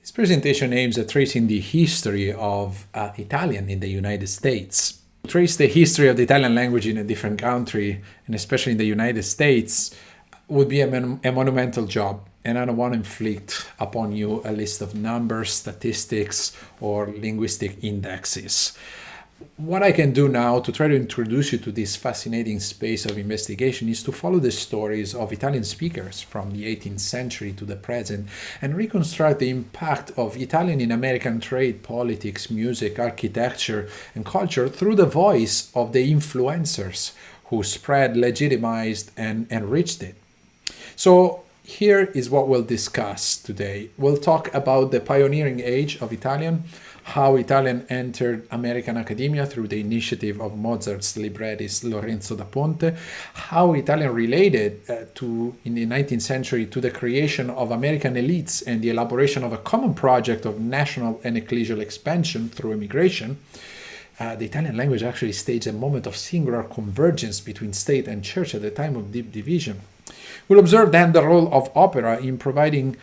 This presentation aims at tracing the history of Italian in the United States. To trace the history of the Italian language in a different country, and especially in the United States, would be a monumental job, and I don't want to inflict upon you a list of numbers, statistics, or linguistic indexes. What I can do now to try to introduce you to this fascinating space of investigation is to follow the stories of Italian speakers from the 18th century to the present and reconstruct the impact of Italian in American trade, politics, music, architecture, and culture through the voice of the influencers who spread, legitimized, and enriched it. So here is what we'll discuss today. We'll talk about the pioneering age of Italian, how Italian entered American academia through the initiative of Mozart's librettist Lorenzo Da Ponte, how Italian related in the 19th century to the creation of American elites and the elaboration of a common project of national and ecclesial expansion through emigration. The Italian language actually staged a moment of singular convergence between state and church at the time of deep division. We'll observe then the role of opera in providing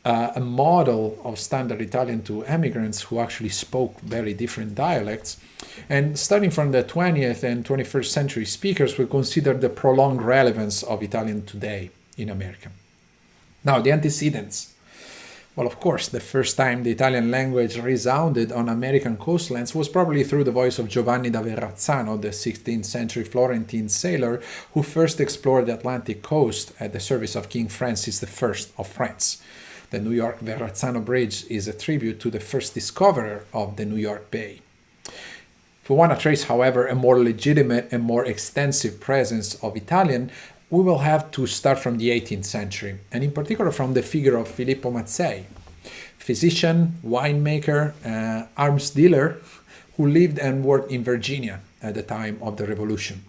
a model of standard Italian to emigrants who actually spoke very different dialects. And starting from the 20th and 21st century speakers, we'll consider the prolonged relevance of Italian today in America. Now, the antecedents. Well, of course, the first time the Italian language resounded on American coastlands was probably through the voice of Giovanni da Verrazzano, the 16th century Florentine sailor who first explored the Atlantic coast at the service of King Francis I of France. The New York Verrazzano Bridge is a tribute to the first discoverer of the New York Bay. If we want to trace, however, a more legitimate and more extensive presence of Italian, we will have to start from the 18th century, and in particular from the figure of Filippo Mazzei, physician, winemaker, arms dealer, who lived and worked in Virginia at the time of the Revolution.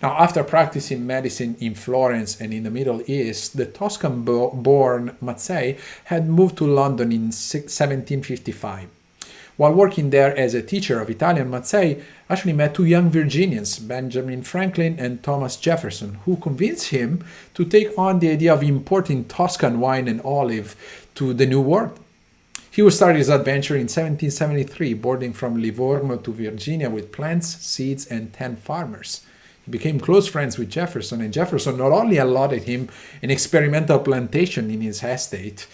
Now, after practicing medicine in Florence and in the Middle East, the Toscan-born Mazzei had moved to London in 1755. While working there as a teacher of Italian, Mazzei actually met two young Virginians, Benjamin Franklin and Thomas Jefferson, who convinced him to take on the idea of importing Toscan wine and olive to the New World. He would start his adventure in 1773, boarding from Livorno to Virginia with plants, seeds, and 10 farmers. He became close friends with Jefferson, and Jefferson not only allotted him an experimental plantation in his estate,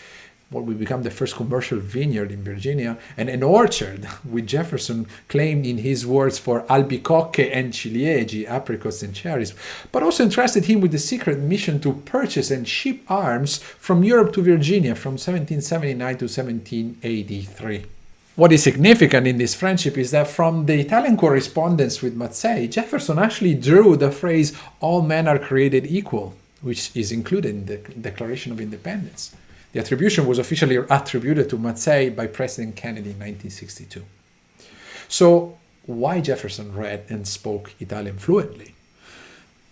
what would become the first commercial vineyard in Virginia, and an orchard, which Jefferson claimed in his words for albicocche and ciliegi, apricots and cherries, but also entrusted him with the secret mission to purchase and ship arms from Europe to Virginia from 1779 to 1783. What is significant in this friendship is that from the Italian correspondence with Mazzei, Jefferson actually drew the phrase, "all men are created equal," which is included in the Declaration of Independence. The attribution was officially attributed to Mazzei by President Kennedy in 1962. So, why Jefferson read and spoke Italian fluently?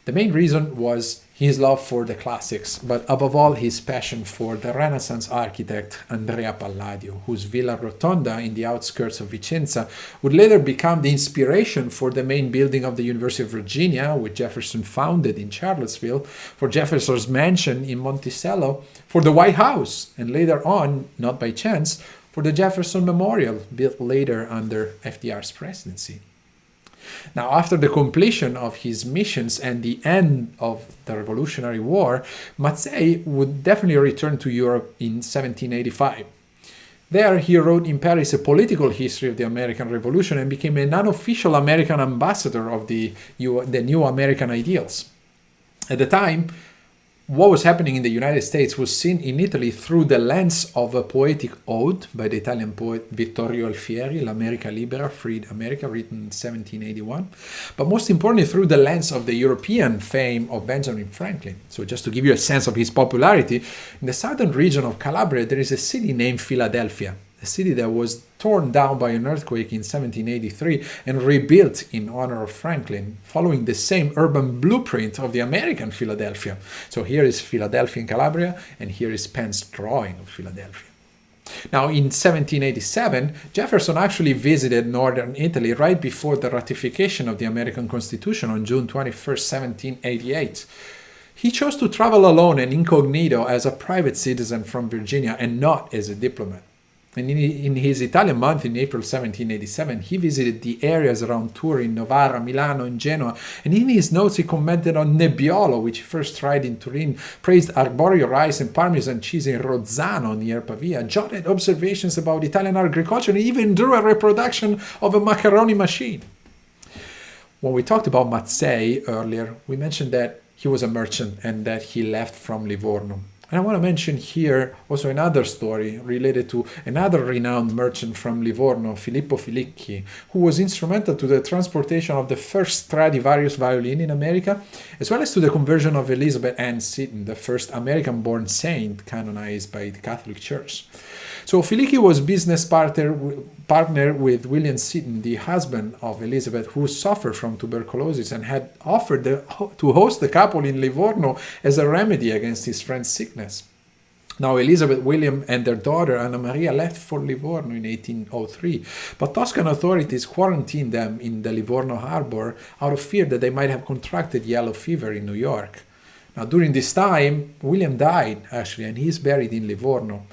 The main reason was his love for the classics, but above all his passion for the Renaissance architect Andrea Palladio, whose Villa Rotonda in the outskirts of Vicenza would later become the inspiration for the main building of the University of Virginia, which Jefferson founded in Charlottesville, for Jefferson's mansion in Monticello, for the White House, and later on, not by chance, for the Jefferson Memorial, built later under FDR's presidency. Now, after the completion of his missions and the end of the Revolutionary War, Mazzei would definitely return to Europe in 1785. There, he wrote in Paris a political history of the American Revolution and became an unofficial American ambassador of the new American ideals. At the time, what was happening in the United States was seen in Italy through the lens of a poetic ode by the Italian poet Vittorio Alfieri, L'America Libera, Freed America, written in 1781, but most importantly through the lens of the European fame of Benjamin Franklin. So just to give you a sense of his popularity, in the southern region of Calabria there is a city named Philadelphia, a city that was torn down by an earthquake in 1783 and rebuilt in honor of Franklin, following the same urban blueprint of the American Philadelphia. So here is Philadelphia in Calabria, and here is Penn's drawing of Philadelphia. Now, in 1787, Jefferson actually visited northern Italy right before the ratification of the American Constitution on June 21st, 1788. He chose to travel alone and incognito as a private citizen from Virginia and not as a diplomat. And in his Italian month in April 1787, he visited the areas around Turin, Novara, Milano, and Genoa. And in his notes, he commented on Nebbiolo, which he first tried in Turin, praised arborio rice and Parmesan cheese in Rozzano near Pavia, jotted observations about Italian agriculture, and even drew a reproduction of a macaroni machine. When we talked about Mazzei earlier, we mentioned that he was a merchant and that he left from Livorno. And I want to mention here also another story related to another renowned merchant from Livorno, Filippo Filicchi, who was instrumental to the transportation of the first Stradivarius violin in America, as well as to the conversion of Elizabeth Ann Seton, the first American-born saint canonized by the Catholic Church. So Filicchi was business partner with William Seton, the husband of Elizabeth, who suffered from tuberculosis and had offered to host the couple in Livorno as a remedy against his friend's sickness. Now Elizabeth, William, and their daughter Anna Maria left for Livorno in 1803, but Tuscan authorities quarantined them in the Livorno harbor out of fear that they might have contracted yellow fever in New York. Now during this time, William died actually, and he is buried in Livorno.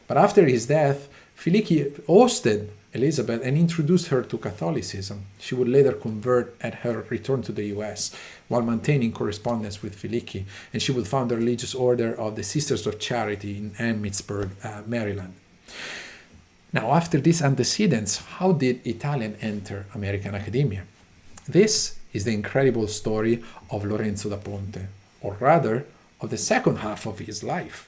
But after his death, Filicchi hosted Elizabeth and introduced her to Catholicism. She would later convert at her return to the US while maintaining correspondence with Filicchi, and she would found the religious order of the Sisters of Charity in Emmitsburg, Maryland. Now, after these antecedents, how did Italian enter American academia? This is the incredible story of Lorenzo da Ponte, or rather, of the second half of his life.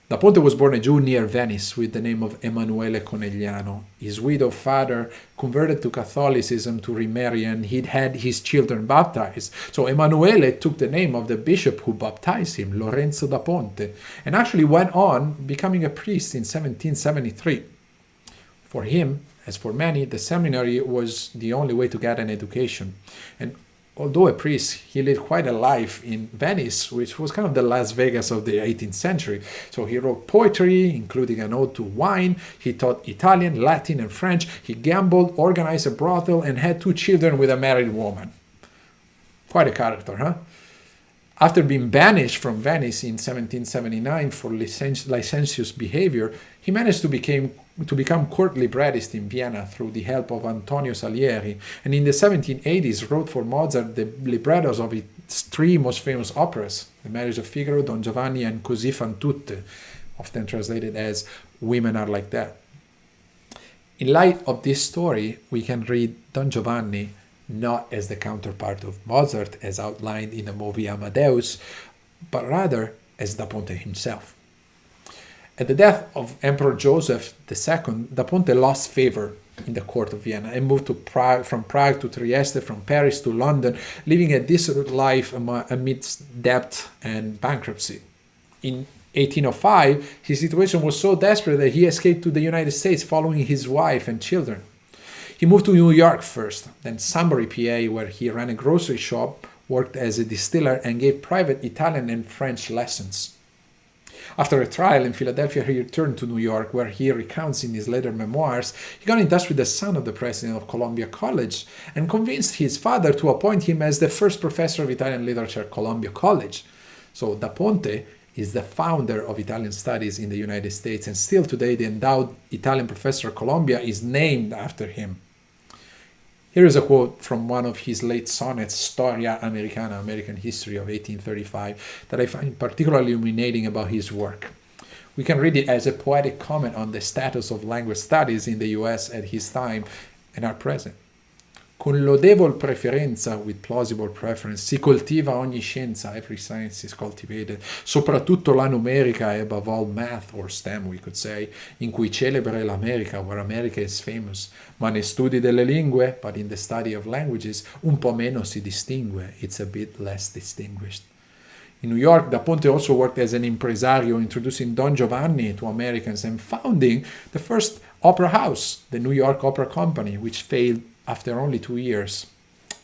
Da Ponte was born a Jew near Venice with the name of Emanuele Conegliano. His widowed father converted to Catholicism to remarry, and he'd had his children baptized. So Emanuele took the name of the bishop who baptized him, Lorenzo da Ponte, and actually went on becoming a priest in 1773. For him, as for many, the seminary was the only way to get an education. And although a priest, he lived quite a life in Venice, which was kind of the Las Vegas of the 18th century. So he wrote poetry, including an ode to wine. He taught Italian, Latin, and French. He gambled, organized a brothel, and had 2 children with a married woman. Quite a character, huh? After being banished from Venice in 1779 for licentious behavior, he managed to become court librettist in Vienna through the help of Antonio Salieri, and in the 1780s wrote for Mozart the librettos of its 3 most famous operas, The Marriage of Figaro, Don Giovanni, and Così fan tutte, often translated as Women Are Like That. In light of this story, we can read Don Giovanni not as the counterpart of Mozart as outlined in the movie Amadeus, but rather as Da Ponte himself. At the death of Emperor Joseph II, Da Ponte lost favor in the court of Vienna and moved to from Prague to Trieste, from Paris to London, living a dissolute life amidst debt and bankruptcy. In 1805, his situation was so desperate that he escaped to the United States following his wife and children. He moved to New York first, then Sunbury, PA, where he ran a grocery shop, worked as a distiller, and gave private Italian and French lessons. After a trial in Philadelphia, he returned to New York, where he recounts in his later memoirs, he got in touch with the son of the president of Columbia College and convinced his father to appoint him as the first professor of Italian literature at Columbia College. So Da Ponte is the founder of Italian studies in the United States, and still today the endowed Italian professor at Columbia is named after him. Here is a quote from one of his late sonnets, Storia Americana, American History of 1835, that I find particularly illuminating about his work. We can read it as a poetic comment on the status of language studies in the US at his time and our present. Con lodevol preferenza, with plausible preference, si coltiva ogni scienza, every science is cultivated, soprattutto la numerica e above all math, or STEM we could say, in cui celebre l'America, where America is famous, ma nei studi delle lingue, but in the study of languages, un po' meno si distingue, it's a bit less distinguished. In New York, Da Ponte also worked as an impresario, introducing Don Giovanni to Americans and founding the first opera house, the New York Opera Company, which failed after only 2 years,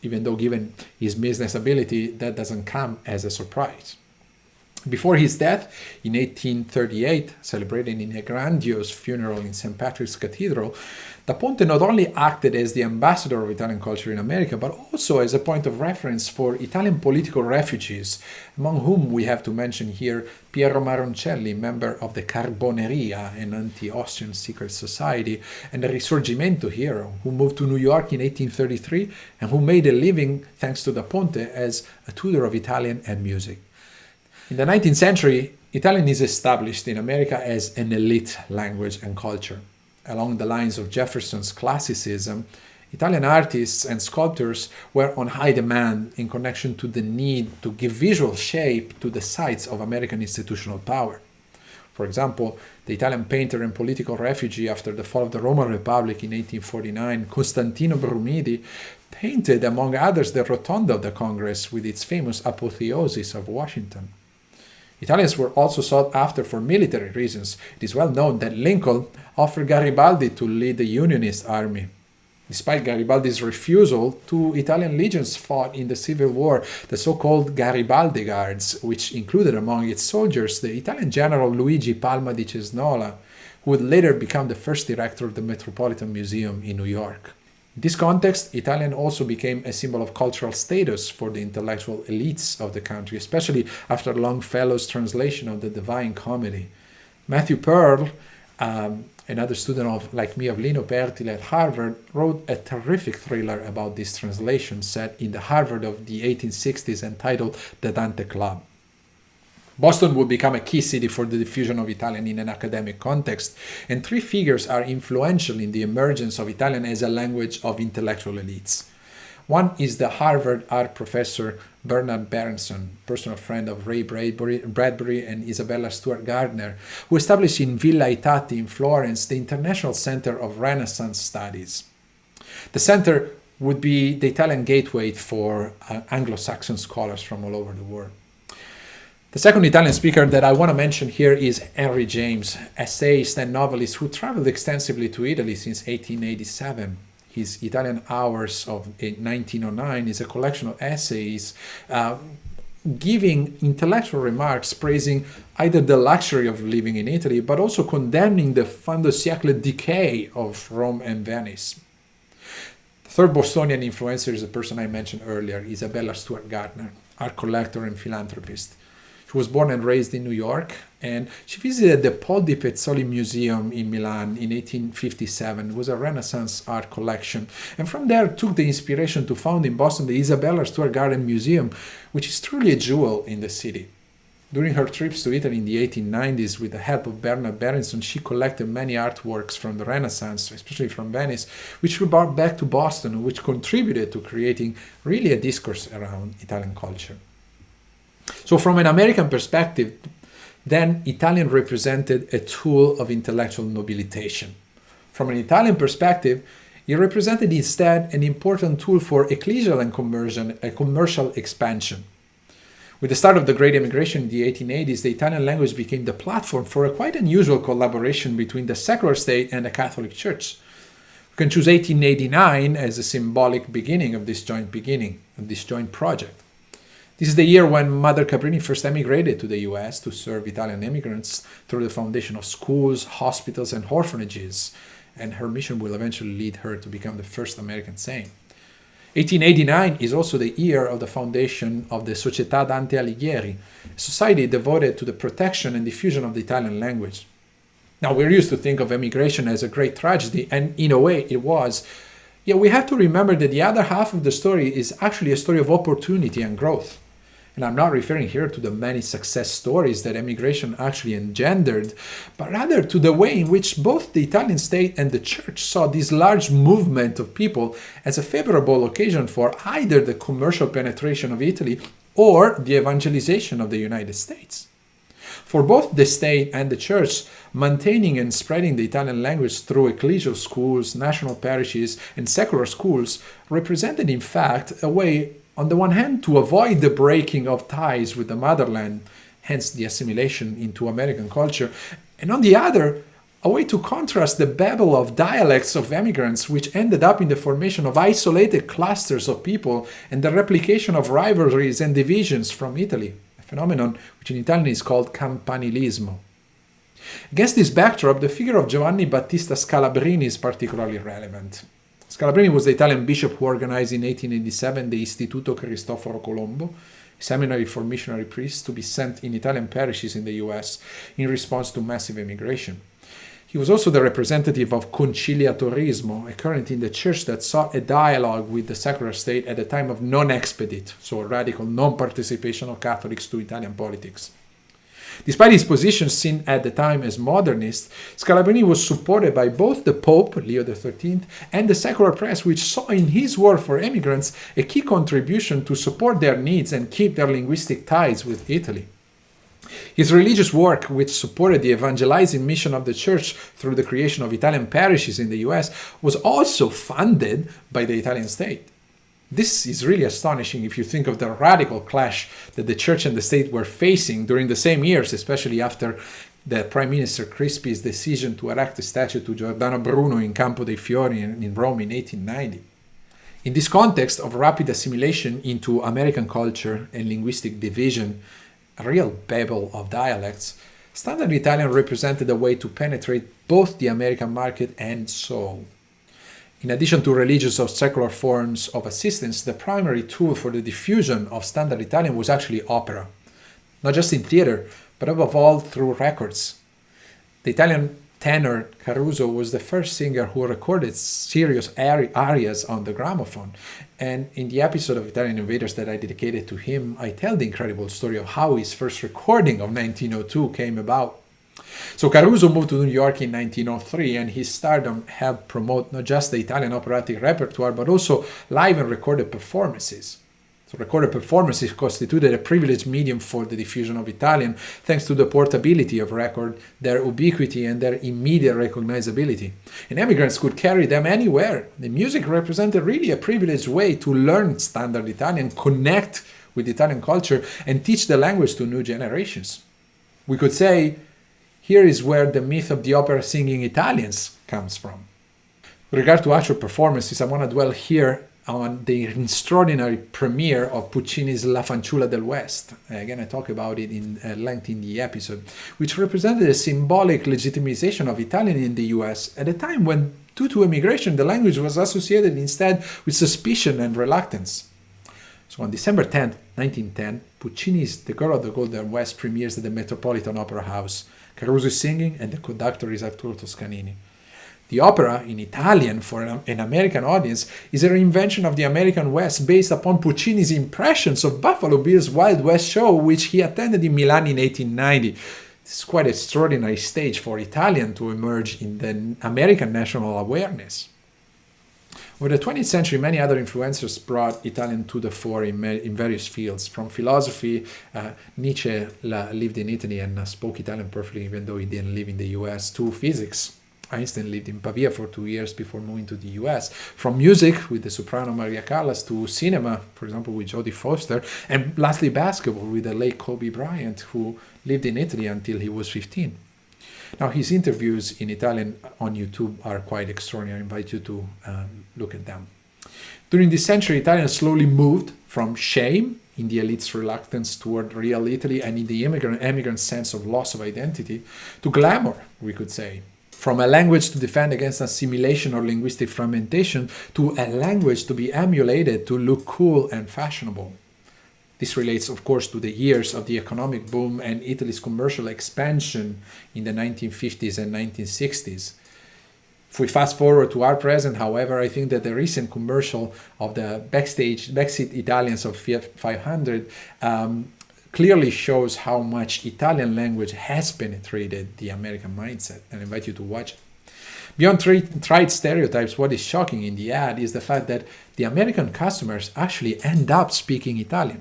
even though given his business ability, that doesn't come as a surprise. Before his death in 1838, celebrated in a grandiose funeral in St. Patrick's Cathedral, Da Ponte not only acted as the ambassador of Italian culture in America, but also as a point of reference for Italian political refugees, among whom we have to mention here Piero Maroncelli, member of the Carboneria, an anti-Austrian secret society, and a Risorgimento hero who moved to New York in 1833 and who made a living, thanks to Da Ponte, as a tutor of Italian and music. In the 19th century, Italian is established in America as an elite language and culture. Along the lines of Jefferson's classicism, Italian artists and sculptors were on high demand in connection to the need to give visual shape to the sites of American institutional power. For example, the Italian painter and political refugee after the fall of the Roman Republic in 1849, Costantino Brumidi, painted, among others, the Rotonda of the Congress with its famous apotheosis of Washington. Italians were also sought after for military reasons. It is well known that Lincoln offered Garibaldi to lead the Unionist army. Despite Garibaldi's refusal, 2 Italian legions fought in the Civil War, the so-called Garibaldi Guards, which included among its soldiers the Italian general Luigi Palma di Cesnola, who would later become the first director of the Metropolitan Museum in New York. In this context, Italian also became a symbol of cultural status for the intellectual elites of the country, especially after Longfellow's translation of the Divine Comedy. Matthew Pearl, another student like me of Lino Pertile at Harvard, wrote a terrific thriller about this translation set in the Harvard of the 1860s entitled The Dante Club. Boston would become a key city for the diffusion of Italian in an academic context, and 3 figures are influential in the emergence of Italian as a language of intellectual elites. One is the Harvard art professor Bernard Berenson, personal friend of Ray Bradbury and Isabella Stewart Gardner, who established in Villa ai Tatti in Florence the International Center of Renaissance Studies. The center would be the Italian gateway for Anglo-Saxon scholars from all over the world. The second Italian speaker that I want to mention here is Henry James, essayist and novelist who traveled extensively to Italy since 1887. His Italian Hours of 1909 is a collection of essays giving intellectual remarks praising either the luxury of living in Italy, but also condemning the fin de siècle decay of Rome and Venice. The third Bostonian influencer is the person I mentioned earlier, Isabella Stewart Gardner, art collector and philanthropist. She was born and raised in New York, and she visited the Paul di Pezzoli Museum in Milan in 1857. It was a Renaissance art collection, and from there took the inspiration to found in Boston the Isabella Stewart Gardner Museum, which is truly a jewel in the city. During her trips to Italy in the 1890s, with the help of Bernard Berenson, she collected many artworks from the Renaissance, especially from Venice, which she brought back to Boston, which contributed to creating really a discourse around Italian culture. So from an American perspective, then Italian represented a tool of intellectual nobilitation. From an Italian perspective, it represented instead an important tool for ecclesial and commercial expansion. With the start of the Great Emigration in the 1880s, the Italian language became the platform for a quite unusual collaboration between the secular state and the Catholic Church. We can choose 1889 as a symbolic beginning of this joint project. This is the year when Mother Caprini first emigrated to the US to serve Italian immigrants through the foundation of schools, hospitals, and orphanages, and her mission will eventually lead her to become the first American saint. 1889 is also the year of the foundation of the Società Dante Alighieri, a society devoted to the protection and diffusion of the Italian language. Now, we're used to think of emigration as a great tragedy, and in a way it was. Yet we have to remember that the other half of the story is actually a story of opportunity and growth. And I'm not referring here to the many success stories that emigration actually engendered, but rather to the way in which both the Italian state and the church saw this large movement of people as a favorable occasion for either the commercial penetration of Italy or the evangelization of the United States. For both the state and the church, maintaining and spreading the Italian language through ecclesial schools, national parishes, and secular schools represented, in fact, a way, on the one hand, to avoid the breaking of ties with the motherland, hence the assimilation into American culture, and on the other, a way to contrast the babel of dialects of emigrants which ended up in the formation of isolated clusters of people and the replication of rivalries and divisions from Italy, phenomenon which in Italian is called campanilismo. Against this backdrop, the figure of Giovanni Battista Scalabrini is particularly relevant. Scalabrini was the Italian bishop who organized in 1887 the Istituto Cristoforo Colombo, a seminary for missionary priests to be sent in Italian parishes in the US in response to massive immigration. He was also the representative of conciliatorismo, a current in the church that sought a dialogue with the secular state at a time of non-expedit, so radical non-participation of Catholics to Italian politics. Despite his position seen at the time as modernist, Scalabrini was supported by both the Pope, Leo XIII, and the secular press, which saw in his work for immigrants a key contribution to support their needs and keep their linguistic ties with Italy. His religious work, which supported the evangelizing mission of the church through the creation of Italian parishes in the US, was also funded by the Italian state. This is really astonishing if you think of the radical clash that the church and the state were facing during the same years, especially after the Prime Minister Crispi's decision to erect a statue to Giordano Bruno in Campo dei Fiori in Rome in 1890. In this context of rapid assimilation into American culture and linguistic division, a real babel of dialects, Standard Italian represented a way to penetrate both the American market and soul. In addition to religious or secular forms of assistance, the primary tool for the diffusion of Standard Italian was actually opera, not just in theater, but above all through records. The Italian tenor Caruso was the first singer who recorded serious arias on the gramophone, and in the episode of Italian Invaders that I dedicated to him, I tell the incredible story of how his first recording of 1902 came about. So Caruso moved to New York in 1903, and his stardom helped promote not just the Italian operatic repertoire, but also live and recorded performances. So recorded performances constituted a privileged medium for the diffusion of Italian, thanks to the portability of record, their ubiquity, and their immediate recognizability. And immigrants could carry them anywhere. The music represented really a privileged way to learn Standard Italian, connect with Italian culture, and teach the language to new generations. We could say, here is where the myth of the opera singing Italians comes from. With regard to actual performances, I want to dwell here on the extraordinary premiere of Puccini's La Fanciulla del West. Again, I talk about it in length in the episode, which represented a symbolic legitimization of Italian in the US at a time when, due to immigration, the language was associated instead with suspicion and reluctance. So on December 10, 1910, Puccini's The Girl of the Golden West premieres at the Metropolitan Opera House. Caruso is singing and the conductor is Arturo Toscanini. The opera, in Italian for an American audience, is a reinvention of the American West based upon Puccini's impressions of Buffalo Bill's Wild West show, which he attended in Milan in 1890. This is quite an extraordinary stage for Italian to emerge in the American national awareness. Over the 20th century, many other influencers brought Italian to the fore in various fields. From philosophy, Nietzsche lived in Italy and spoke Italian perfectly, even though he didn't live in the US, to physics. Einstein lived in Pavia for 2 years before moving to the US. From music, with the soprano Maria Callas, to cinema, for example, with Jodie Foster, and lastly, basketball, with the late Kobe Bryant, who lived in Italy until he was 15. Now, his interviews in Italian on YouTube are quite extraordinary. I invite you to look at them. During this century, Italian slowly moved from shame in the elite's reluctance toward real Italy and in the immigrant sense of loss of identity to glamour, we could say. From a language to defend against assimilation or linguistic fragmentation to a language to be emulated to look cool and fashionable. This relates, of course, to the years of the economic boom and Italy's commercial expansion in the 1950s and 1960s. If we fast forward to our present, however, I think that the recent commercial of the backseat Italians of Fiat 500 clearly shows how much Italian language has penetrated the American mindset, and I invite you to watch it. Beyond trite stereotypes, what is shocking in the ad is the fact that the American customers actually end up speaking Italian.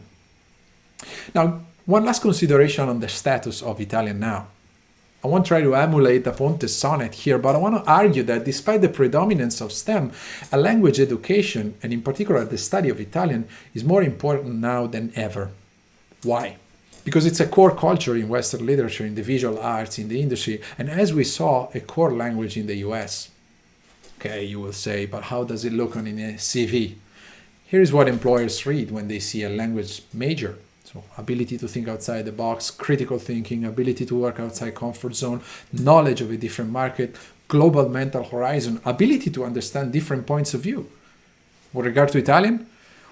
Now, one last consideration on the status of Italian now. I won't try to emulate Da Ponte's sonnet here, but I want to argue that despite the predominance of STEM, a language education, and in particular the study of Italian, is more important now than ever. Why? Because it's a core culture in Western literature, in the visual arts, in the industry, and as we saw, a core language in the US. Okay, you will say, but how does it look on a CV? Here is what employers read when they see a language major. So ability to think outside the box, critical thinking, ability to work outside comfort zone, knowledge of a different market, global mental horizon, ability to understand different points of view. With regard to Italian,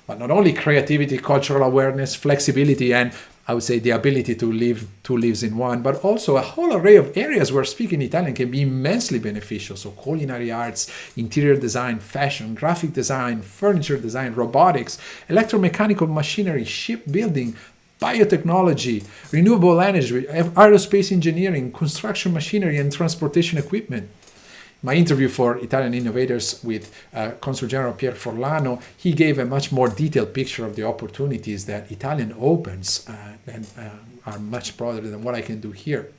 well, not only creativity, cultural awareness, flexibility, and I would say the ability to live two lives in one, but also a whole array of areas where speaking Italian can be immensely beneficial. So culinary arts, interior design, fashion, graphic design, furniture design, robotics, electromechanical machinery, shipbuilding, biotechnology, renewable energy, aerospace engineering, construction machinery, and transportation equipment. My interview for Italian Innovators with Consul General Pier Forlano, he gave a much more detailed picture of the opportunities that Italian opens and are much broader than what I can do here.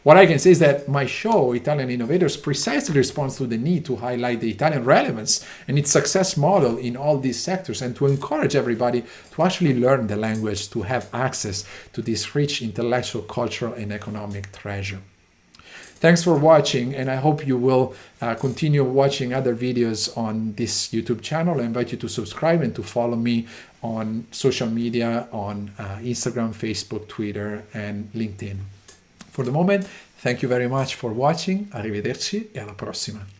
What I can say is that my show, Italian Innovators, precisely responds to the need to highlight the Italian relevance and its success model in all these sectors, and to encourage everybody to actually learn the language, to have access to this rich intellectual, cultural, and economic treasure. Thanks for watching, and I hope you will continue watching other videos on this YouTube channel. I invite you to subscribe and to follow me on social media, on Instagram, Facebook, Twitter, and LinkedIn. For the moment, thank you very much for watching. Arrivederci e alla prossima.